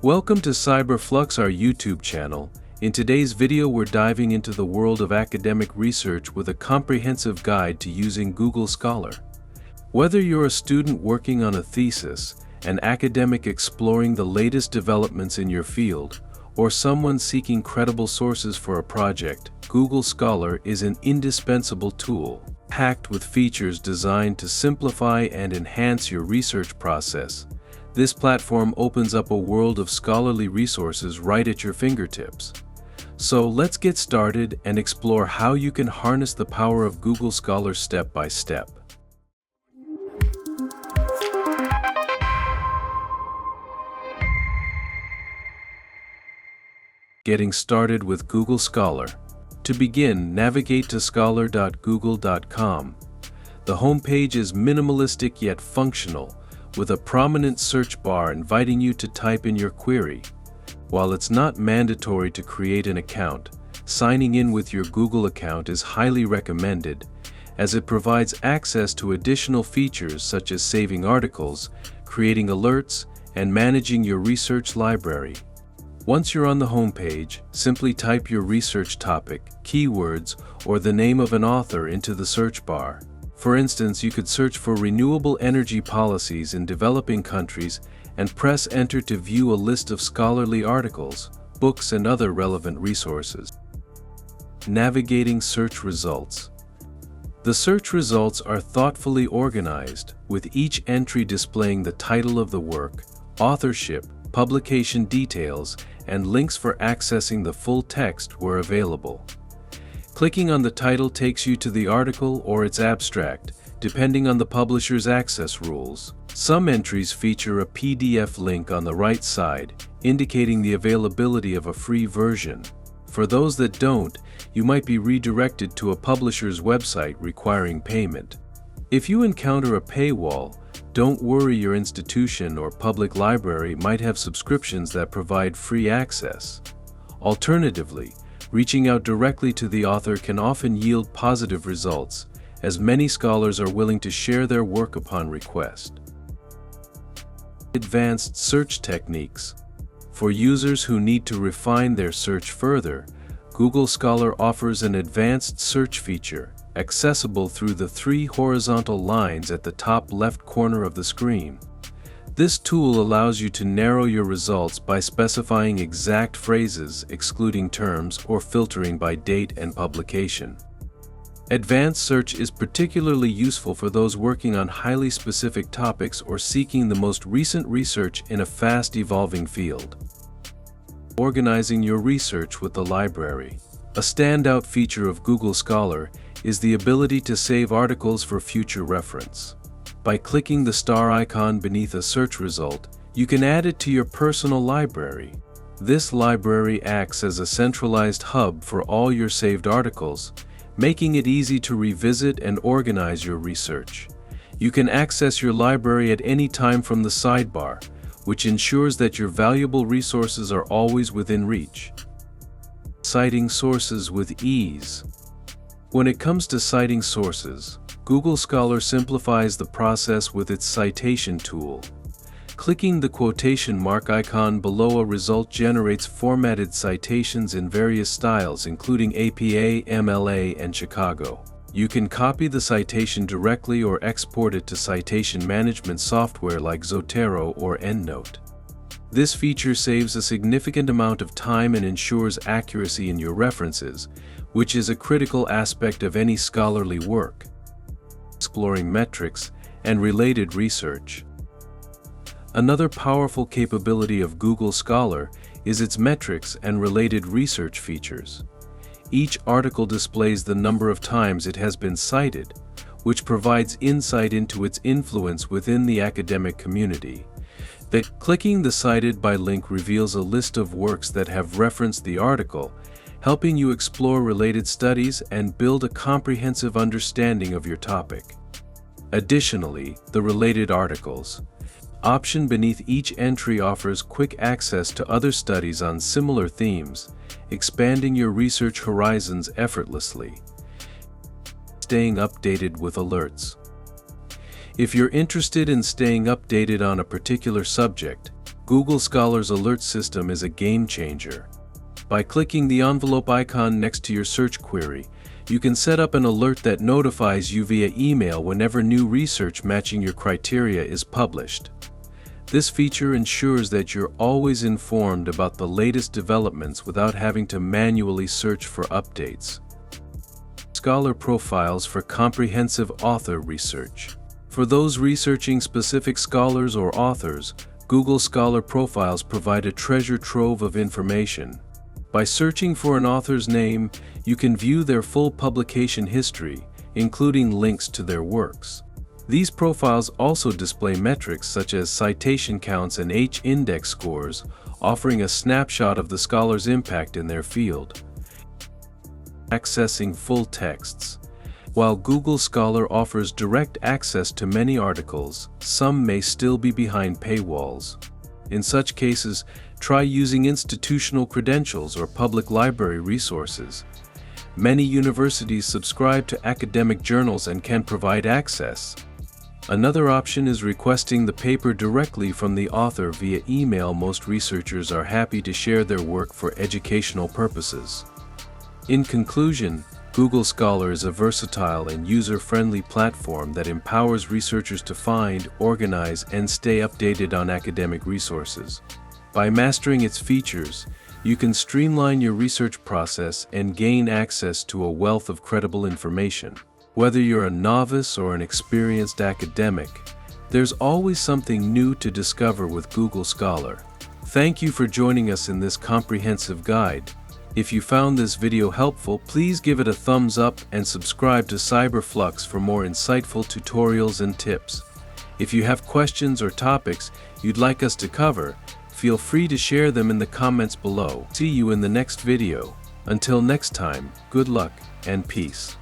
Welcome to Flux, our YouTube channel. In today's video we're diving into the world of academic research with a comprehensive guide to using Google Scholar. Whether you're a student working on a thesis, an academic exploring the latest developments in your field, or someone seeking credible sources for a project, Google Scholar is an indispensable tool, packed with features designed to simplify and enhance your research process. This platform opens up a world of scholarly resources right at your fingertips. So let's get started and explore how you can harness the power of Google Scholar step by step. Getting started with Google Scholar. To begin, navigate to scholar.google.com. The homepage is minimalistic yet functional, with a prominent search bar inviting you to type in your query. While it's not mandatory to create an account, signing in with your Google account is highly recommended, as it provides access to additional features such as saving articles, creating alerts, and managing your research library. Once you're on the homepage, simply type your research topic, keywords, or the name of an author into the search bar. For instance, you could search for renewable energy policies in developing countries and press enter to view a list of scholarly articles, books, and other relevant resources. Navigating search results. The search results are thoughtfully organized, with each entry displaying the title of the work, authorship, publication details, and links for accessing the full text where available. Clicking on the title takes you to the article or its abstract, depending on the publisher's access rules. Some entries feature a PDF link on the right side, indicating the availability of a free version. For those that don't, you might be redirected to a publisher's website requiring payment. If you encounter a paywall, don't worry, your institution or public library might have subscriptions that provide free access. Alternatively, reaching out directly to the author can often yield positive results, as many scholars are willing to share their work upon request. Advanced search techniques. For users who need to refine their search further, Google Scholar offers an advanced search feature, accessible through the three horizontal lines at the top left corner of the screen. This tool allows you to narrow your results by specifying exact phrases, excluding terms, or filtering by date and publication. Advanced search is particularly useful for those working on highly specific topics or seeking the most recent research in a fast-evolving field. Organizing your research with the library. A standout feature of Google Scholar is the ability to save articles for future reference. By clicking the star icon beneath a search result, you can add it to your personal library. This library acts as a centralized hub for all your saved articles, making it easy to revisit and organize your research. You can access your library at any time from the sidebar, which ensures that your valuable resources are always within reach. Citing sources with ease. When it comes to citing sources, Google Scholar simplifies the process with its citation tool. Clicking the quotation mark icon below a result generates formatted citations in various styles, including APA, MLA, and Chicago. You can copy the citation directly or export it to citation management software like Zotero or EndNote. This feature saves a significant amount of time and ensures accuracy in your references, which is a critical aspect of any scholarly work. Exploring metrics and related research. Another powerful capability of Google Scholar is its metrics and related research features. Each article displays the number of times it has been cited, which provides insight into its influence within the academic community. Clicking the Cited by link reveals a list of works that have referenced the article, helping you explore related studies and build a comprehensive understanding of your topic. Additionally, the Related Articles option beneath each entry offers quick access to other studies on similar themes, expanding your research horizons effortlessly. Staying updated with alerts. If you're interested in staying updated on a particular subject, Google Scholar's alert system is a game changer. By clicking the envelope icon next to your search query, you can set up an alert that notifies you via email whenever new research matching your criteria is published. This feature ensures that you're always informed about the latest developments without having to manually search for updates. Scholar profiles for comprehensive author research. For those researching specific scholars or authors, Google Scholar profiles provide a treasure trove of information. By searching for an author's name, you can view their full publication history, including links to their works. These profiles also display metrics such as citation counts and H-index scores, offering a snapshot of the scholar's impact in their field. Accessing full texts. While Google Scholar offers direct access to many articles, some may still be behind paywalls. In such cases, try using institutional credentials or public library resources. Many universities subscribe to academic journals and can provide access. Another option is requesting the paper directly from the author via email. Most researchers are happy to share their work for educational purposes. In conclusion, Google Scholar is a versatile and user-friendly platform that empowers researchers to find, organize, and stay updated on academic resources. By mastering its features, you can streamline your research process and gain access to a wealth of credible information. Whether you're a novice or an experienced academic, there's always something new to discover with Google Scholar. Thank you for joining us in this comprehensive guide. If you found this video helpful, please give it a thumbs up and subscribe to Flux for more insightful tutorials and tips. If you have questions or topics you'd like us to cover, feel free to share them in the comments below. See you in the next video. Until next time, good luck and peace.